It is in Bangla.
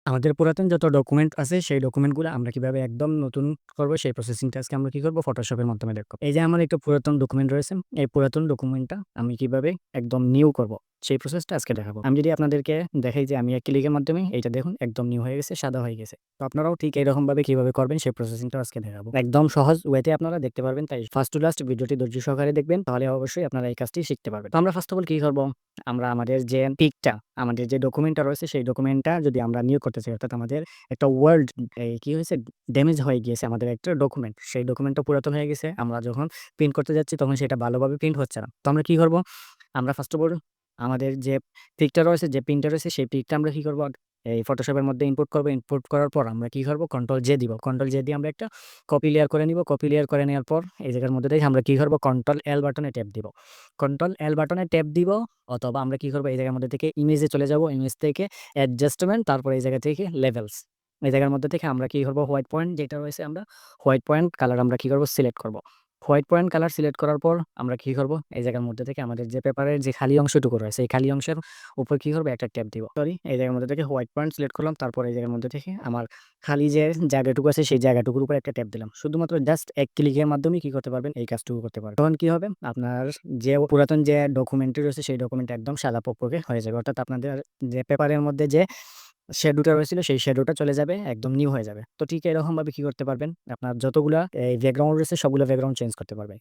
আমাদের পুরাতন যত ডকুমেন্ট আছে সেই ডকুমেন্টগুলো আমরা কিভাবে একদম নতুন করব সেই প্রসেসিংটা আজকে আমরা কি করব ফটোশপের মাধ্যমে দেখব। এই যে আমার একটা পুরাতন ডকুমেন্ট রয়েছে, এই পুরাতন ডকুমেন্টটা আমি কিভাবে একদম নিউ করব সেই প্রসেসটা আজকে দেখাবো। আমি যদি আপনাদেরকে দেখাই যে আমি এক ক্লিকের মাধ্যমে এইটা দেখুন একদম নিউ হয়ে গেছে, সাদা হয়ে গেছে। তো আপনারাও ঠিক এরকম ভাবে কিভাবে করবেন সেই প্রসেসিংটা আজকে দেখাবো। একদম সহজ ওয়েতে আপনারা দেখতে পারবেন, তাই ফার্স্ট টু লাস্ট ভিডিওটি ধৈর্য সহকারে দেখবেন, তাহলে অবশ্যই আপনারা এই কাজটি শিখতে পারবেন। তো আমরা ফার্স্ট অফ অল কি করব, আমরা আমাদের যে পিকটা, আমাদের যে ডকুমেন্টটা রয়েছে সেই ডকুমেন্টটা যদি আমরা নিউ করতে চাই, অর্থাৎ আমাদের একটা ওয়ার্ড কি হয়েছে, ড্যামেজ হয়ে গিয়েছে আমাদের একটা ডকুমেন্ট, সেই ডকুমেন্টটা পুরাতন হয়ে গেছে। আমরা যখন প্রিন্ট করতে যাচ্ছি তখন সেটা ভালোভাবে প্রিন্ট হচ্ছে না। তো আমরা কি করব, আমরা ফার্স্ট অফ অল আমাদের যে পিকটা রয়েছে, যে প্রিন্টার রয়েছে সেই পিকটা আমরা কি করব, এই ফটোশপের মধ্যে ইনপুট করব। ইনপুট করার পর আমরা কি করব, কন্ট্রোল জে দিব। কন্ট্রোল জে দিয়ে আমরা একটা কপি লেয়ার করে নিব। কপি লেয়ার করে নেওয়ার পর এই জায়গার মধ্যে থেকে আমরা কি করব, কন্ট্রোল এল বাটনে ট্যাপ দিব। কন্ট্রোল এল বাটনে ট্যাপ দিব, অথবা আমরা কি করব, এই জায়গার মধ্যে থেকে ইমেজে চলে যাব। ইমেজ থেকে অ্যাডজাস্টমেন্ট, তারপর এই জায়গা থেকে লেভেলস, এই জায়গার মধ্যে থেকে আমরা কি করব, হোয়াইট পয়েন্ট যেটা রয়েছে, আমরা হোয়াইট পয়েন্ট কালার আমরা কি করব, সিলেক্ট করব। হোয়াইট পয়েন্ট কালার সিলেক্ট করার পর আমরা কি করব, এই জায়গার মধ্যে থেকে আমাদের যে পেপারের যে খালি অংশটুকু রয়েছে এই খালি অংশের উপর কি করব, একটা ট্যাপ দিব। সরি, এই জায়গার মধ্যে থেকে হোয়াইট পয়েন্ট সিলেক্ট করলাম, তারপর এই জায়গার মধ্যে থেকে আমার খালি যে জায়গাটুকু আছে সেই জায়গাটুকুর উপর একটা ট্যাপ দিলাম। শুধুমাত্র জাস্ট এক ক্লিকের মাধ্যমে কি করতে পারবেন, এই কাজটুকু করতে পারবেন। তখন কি হবে, আপনার যে পুরাতন যে ডকুমেন্টটি রয়েছে সেই ডকুমেন্ট একদম সাদা পকপকে হয়ে যাবে, অর্থাৎ আপনাদের যে পেপারের মধ্যে যে শ্যাডোটা রয়েছিল সেই শ্যাডোটা চলে যাবে, একদম নিউ হয়ে যাবে। তো ঠিক এরকম ভাবে কি করতে পারবেন, আপনার যতগুলা এই ব্যাকগ্রাউন্ড রয়েছে সবগুলো ব্যাকগ্রাউন্ড চেঞ্জ করতে পারবেন।